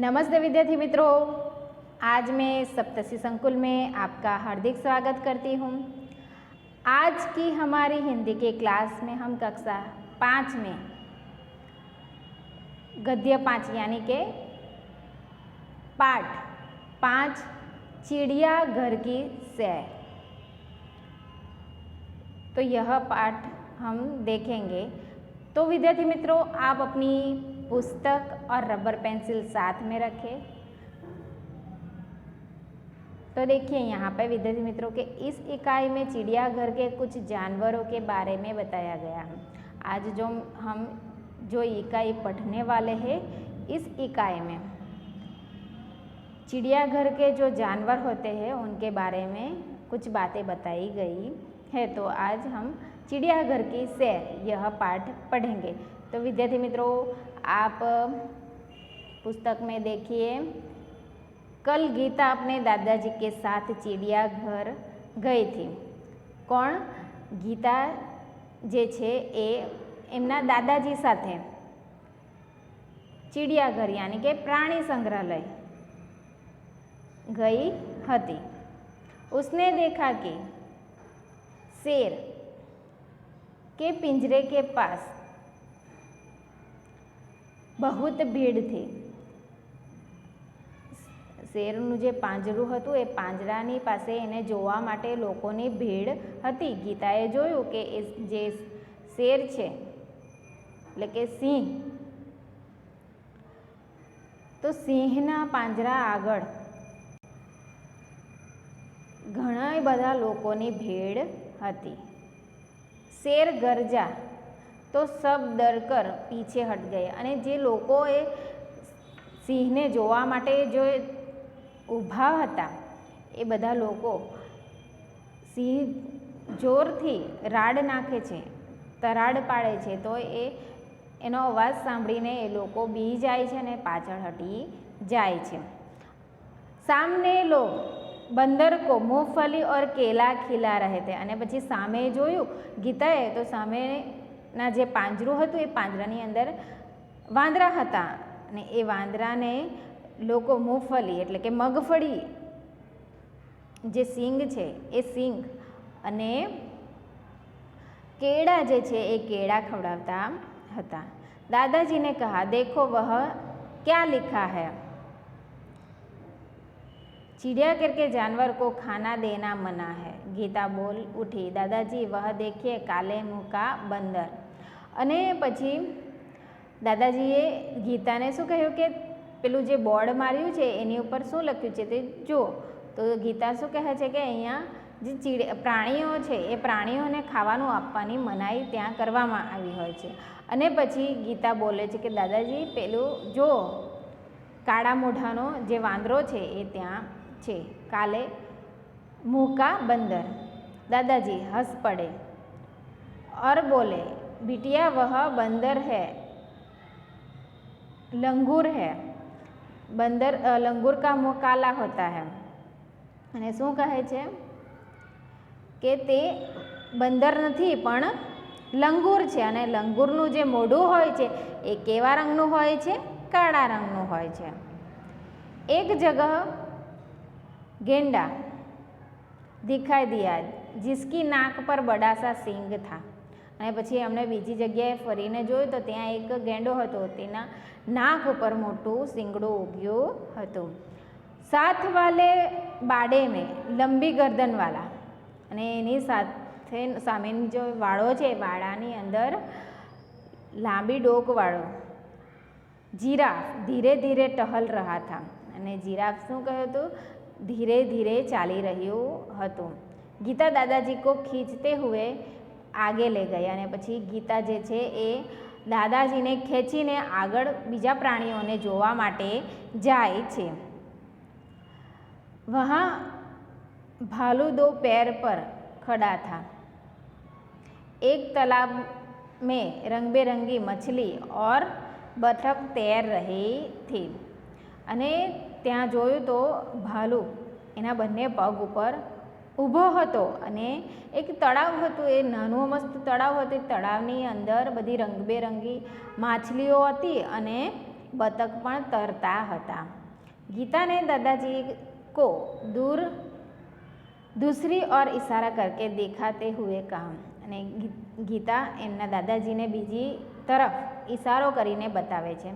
नमस्ते विद्यार्थी मित्रों, आज मैं सप्तशी संकुल में आपका हार्दिक स्वागत करती हूँ। आज की हमारी हिंदी के क्लास में हम कक्षा 5 में गद्य 5 यानी के पाठ 5 चिड़िया घर की सैर, तो यह पाठ हम देखेंगे। तो विद्यार्थी मित्रों, आप अपनी पुस्तक और रबर पेंसिल साथ में रखें। तो देखिए यहाँ पे विद्यार्थी मित्रों के इस इकाई में चिड़ियाघर के कुछ जानवरों के बारे में बताया गया है। आज हम जो इकाई पढ़ने वाले हैं, इस इकाई में चिड़ियाघर के जो जानवर होते हैं उनके बारे में कुछ बातें बताई गई है। तो आज हम चिड़ियाघर की सैर यह पाठ पढ़ेंगे। तो विद्यार्थी मित्रों, आप पुस्तक में देखिए, कल गीता अपने दादाजी के साथ चिड़ियाघर गई थी। कौन? गीता जे छे ए एमना दादाजी साथे चिड़ियाघर यानी के प्राणी संग्रहालय गई हती। उसने देखा कि शेर के पिंजरे के पास बहुत भीड़ थी। શેરનું જે પાંજરું હતું એ પાંજરાની પાસે એને જોવા માટે લોકોની ભીડ હતી। ગીતાએ જોયું કે એ જે શેર છે એટલે કે સિંહ, તો સિંહના પાંજરા આગળ ઘણા બધા લોકોની ભીડ હતી। શેર ગરજા તો सब डरकर पीछे हट गए। અને જે લોકોએ સિંહને જોવા માટે જો ઊભા હતા એ બધા લોકો સિંહ જોરથી રાડ નાખે છે, તરાડ પાડે છે, તો એનો અવાજ સાંભળીને એ લોકો બી જાય છે અને પાછળ હટી જાય છે। સામને લોગ बंदर को मूंगफली और केला खिला रहे थे। અને પછી સામે જોયું ગીતાએ, તો સામેના જે પાંજરું હતું એ પાંજરાની અંદર વાંદરા હતા અને એ વાંદરાને લોકો મૂંગફલી એટલે કે મગફળી જે સિંગ છે એ સિંગ અને કેળા જે છે એ કેળા ખવડાવતા હતા। दादाजी ने कहा, देखो वह क्या लिखा है। चिड़ियाघर के जानवर को खाना देना मना है। गीता बोल उठी, दादाजी वह देखिए काले मुँह का बंदर। અને પછી દાદાજીએ ગીતાને શું કહ્યું કે પેલું જે બોર્ડ માર્યું છે એની ઉપર શું લખ્યું છે તે જો। તો ગીતા શું કહે છે કે અહીંયા જે પ્રાણીઓ છે એ પ્રાણીઓને ખાવાનું આપવાની મનાઈ ત્યાં કરવામાં આવી હોય છે। અને પછી ગીતા બોલે છે કે દાદાજી પેલું જો કાળા મોઢાનો જે વાંદરો છે એ ત્યાં છે, કાલે मुँह का बंदर। दादाजी हंस पड़े और बोले, बिटिया वह बंदर है, लंगूर है। बंदर लंगूर का मुँह काला होता है। અને શું કહે છે કે તે બંદર નથી પણ લંગૂર છે, અને લંગૂરનું જે મોઢું હોય છે એ કેવા રંગનું હોય છે? કાળા રંગનું હોય છે। એક જगह गेंडा दिखाई दिया जिसकी नाक पर बड़ा सा सींग था। અને પછી અમને બીજી જગ્યાએ ફરીને જોયું તો ત્યાં એક ગેંડો હતો, તેના નાક ઉપર મોટું શીંગડું ઉગ્યું હતું। साथ वाले बाड़े में लंबी गर्दन वाला, અને એની સાથે સામેની જો વાળો છે વાળાની અંદર લાંબી ડોકવાળો જીરાફ ધીરે ધીરે ટહલ रहा था। અને જીરાફ શું કહ્યું હતું? ધીરે ધીરે ચાલી રહ્યું હતું। ગીતા દાદાજી को खींचते हुए आगे ले गई। અને પછી ગીતા જે છે એ દાદાજીને ખેંચીને આગળ બીજા પ્રાણીઓને જોવા માટે જાય છે। वहाँ भालू 2 पैर पर खड़ा था। एक तालाब में रंग बिरंगी मछली और बतख तैर रही थी। અને ત્યાં જોયું તો ભાલુ એના બંને પગ ઉપર ઊભો હતો અને એક તળાવ હતું, એ નાનું મસ્ત તળાવ હતું। તળાવની અંદર બધી રંગબેરંગી માછલીઓ હતી અને બતક પણ તરતા હતા। गीता ने दादाजी को दूसरी ओर इशारा करके दिखाते हुए कहा અને ગીતા એમના દાદાજીને બીજી તરફ ઇશારો કરીને બતાવે છે.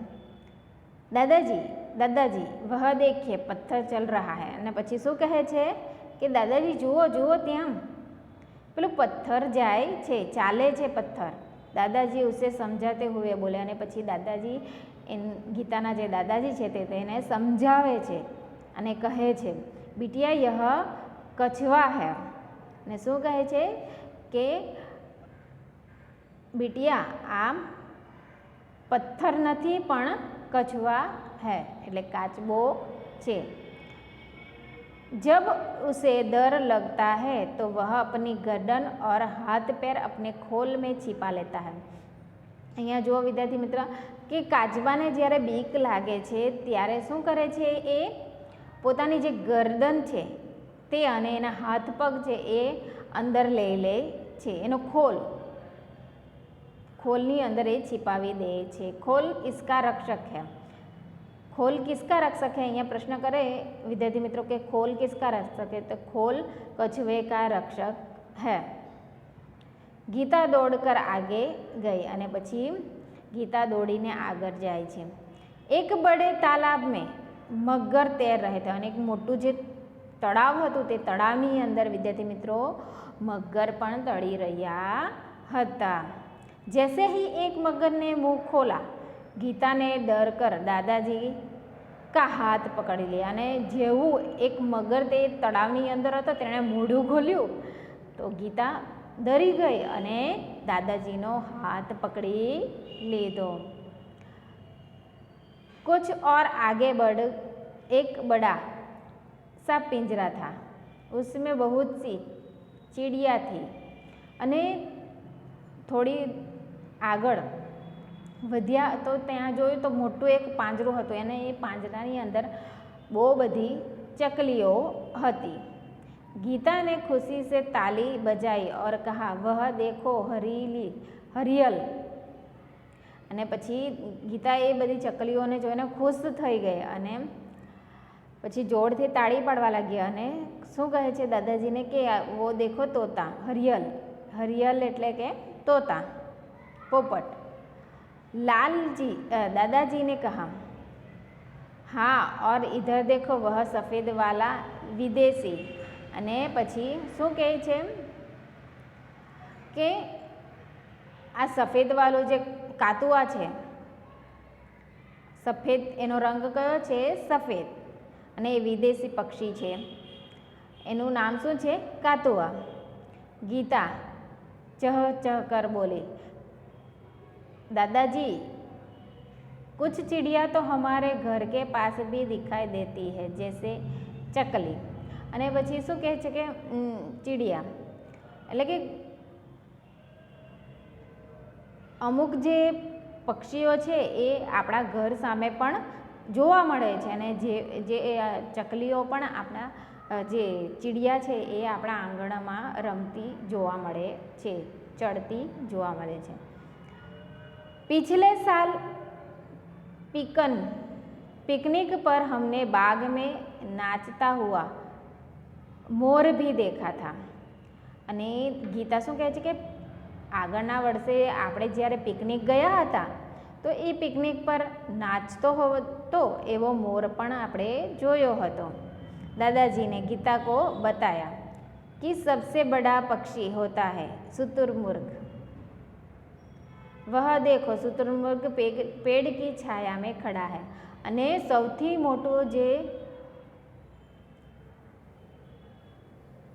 દાદાજી દાદાજી વહ દેખીએ પથ્થર ચલ રહા હૈ. અને પછી શું કહે છે કે દાદાજી જુઓ જુઓ ત્યાં પેલું પથ્થર જાય છે, ચાલે છે પથ્થર. દાદાજી ઉસે સમજાતે હુએ બોલે. અને પછી દાદાજી ગીતાના જે દાદાજી છે તે તેને સમજાવે છે અને કહે છે બિટિયા યહ કછવા હૈ. અને શું કહે છે કે બિટિયા આ પથ્થર નથી પણ કછવા હૈ, એટલે કાચબો છે. जब उसे डर लगता है तो वह अपनी गर्दन और हाथ पैर अपने खोल में छिपा लेता है. અહીંયા જુઓ વિદ્યાર્થી મિત્ર કે કાચબાને જ્યારે બીક લાગે છે ત્યારે શું કરે છે, એ પોતાની જે ગરદન છે તે અને એના હાથ પગ છે એ અંદર લઈ લે છે, એનો ખોલની અંદર એ छिपाવી દે છે. खोल इसका रक्षक है. खोल किसका रक्षक है? અહીંયા પ્રશ્ન કરે વિદ્યાર્થી મિત્રો કે खोल किसका रक्षक है? तो खोल कछुए का रक्षक है. ગીતા દોડકર આગે ગઈ. અને પછી ગીતા દોડીને આગળ જાય છે. એક બડે તાલાબ મેં મગર તૈર રહે થે. અને એક મોટું જે તળાવ હતું તે તળાવની અંદર વિદ્યાર્થી મિત્રો મગર પણ તળી રહ્યા હતા. जैसे ही एक मगर ने मुंह खोला गीता ने डर कर दादाजी का हाथ पकड़ी लिया. અને જેવું એક મગર તે તળાવની અંદર હતો તેણે મોઢું ખોલ્યું તો ગીતા ડરી ગઈ અને દાદાજીનો હાથ પકડી લીધો. कुछ और आगे बढ़ एक बड़ा सा पिंजरा था. उसमें बहुत सी चिड़िया थी. અને થોડી આગળ વધ્યા તો ત્યાં જોયું તો મોટું એક પાંજરું હતું અને એ પાંજરાની અંદર બહુ બધી ચકલીઓ હતી. गीता ने खुशी से ताली बजाई और कहा वह देखो हरियल. અને પછી ગીતા એ બધી ચકલીઓને જોઈને ખુશ થઈ ગઈ અને પછી જોરથી તાળી પાડવા લાગી. અને શું કહે છે દાદાજીને કે વો દેખો તોતા હરિયલ. હરિયલ એટલે કે તોતા, પોપટ. लालजी दादाजी ने कहा हाँ और इधर देखो वह सफ़ेद वाला विदेशी. અને પછી શું કહે છે કે આ સફેદવાળું જે કાતુઆ છે, સફેદ એનો રંગ કયો છે? સફેદ. અને એ વિદેશી પક્ષી છે, એનું નામ શું છે? કાતુઆ. ગીતા ચહ ચહ કર બોલી दादाजी कुछ चिड़िया तो हमारे घर के पास भी दिखाई देती है जैसे चकली. અને પછી શું કહે છે કે ચીડિયા એટલે કે અમુક જે પક્ષીઓ છે એ આપણા ઘર સામે પણ જોવા મળે છે. અને જે ચકલીઓ પણ આપણા જે ચીડિયા છે એ આપણા આંગણામાં રમતી જોવા મળે છે, ચડતી જોવા મળે છે. पिछले साल पिकनिक पर हमने बाग में नाचता हुआ मोर भी देखा था. અને ગીતા શું કહે છે કે આગળના વર્ષે આપણે જ્યારે પિકનિક ગયા હતા તો એ પિકનિક પર નાચતો હતો એવો મોર પણ આપણે જોયો હતો. દાદાજીને ગીતા को बताया कि सबसे बड़ा पक्षी होता है शुतुरमुर्ग. वह देखो शुतुरमुर्ग पेड़ की छाया में खड़ा है. અને સૌથી મોટું જે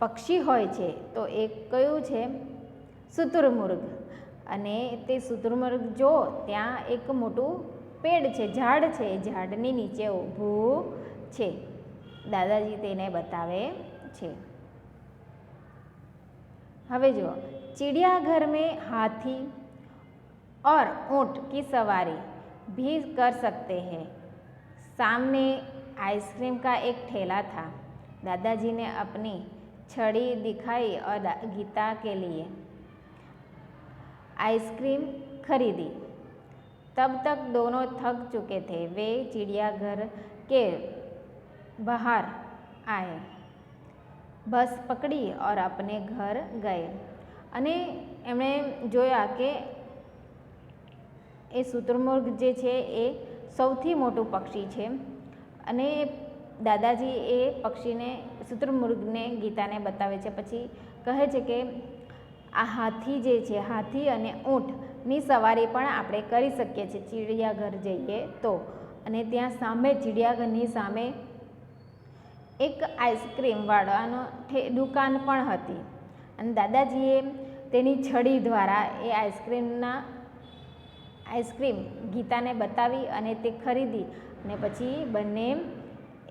પક્ષી હોય છે તો એ કયું છે? શુતુરમુર્ગ. અને તે શુતુરમુર્ગ જો ત્યાં એક મોટું પેડ છે, ઝાડ છે, એ ઝાડની નીચે ઊભું છે. દાદાજી તેને બતાવે છે. હવે જુઓ, चिड़ियाघर में हाथी और ऊँट की सवारी भी कर सकते हैं. सामने आइसक्रीम का एक ठेला था. दादाजी ने अपनी छड़ी दिखाई और गीता के लिए आइसक्रीम खरीदी. तब तक दोनों थक चुके थे. वे चिड़ियाघर के बाहर आए, बस पकड़ी और अपने घर गए. અને એમણે જોયા કે એ શુતુરમુર્ગ જે છે એ સૌથી મોટું પક્ષી છે. અને દાદાજી એ પક્ષીને શુતુરમુર્ગને ગીતાને બતાવે છે. પછી કહે છે કે આ હાથી જે છે, હાથી અને ઊંટની સવારી પણ આપણે કરી શકીએ છીએ ચિડિયાઘર જઈએ તો. અને ત્યાં સામે ચિડિયાઘરની સામે એક આઈસ્ક્રીમવાળાનો દુકાન પણ હતી. અને દાદાજીએ તેની છડી દ્વારા એ આઈસ્ક્રીમ ગીતાને બતાવી અને તે ખરીદી. અને પછી બંને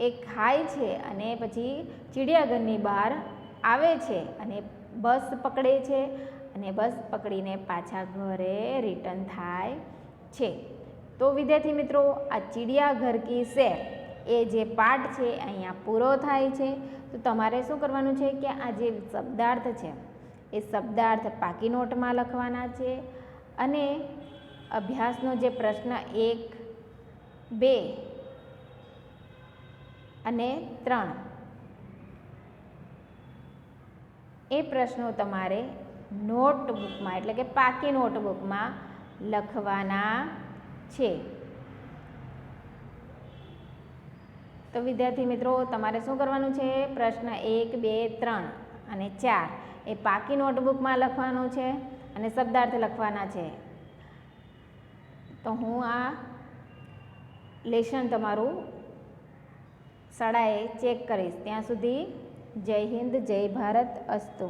એ ખાય છે અને પછી ચિડિયાઘરની બહાર આવે છે અને બસ પકડે છે અને બસ પકડીને પાછા ઘરે રિટર્ન થાય છે. તો વિદ્યાર્થી મિત્રો, આ ચિડિયાઘર કી સૈર એ જે પાઠ છે અહીંયા પૂરો થાય છે. તો તમારે શું કરવાનું છે કે આ જે શબ્દાર્થ છે એ શબ્દાર્થ પાકી નોટમાં લખવાના છે. અને અભ્યાસનો જે પ્રશ્ન 1, 2 અને 3 એ પ્રશ્નો તમારે નોટબુકમાં એટલે કે પાકી નોટબુકમાં લખવાના છે. તો વિદ્યાર્થી મિત્રો, તમારે શું કરવાનું છે? પ્રશ્ન 1, 2, 3 અને 4 એ પાકી નોટબુકમાં લખવાનું છે અને શબ્દાર્થ લખવાના છે. તો હું આ લેશન તમારું શાળાએ ચેક કરીશ. ત્યાં સુધી જય હિન્દ, જય ભારત, અસ્તુ.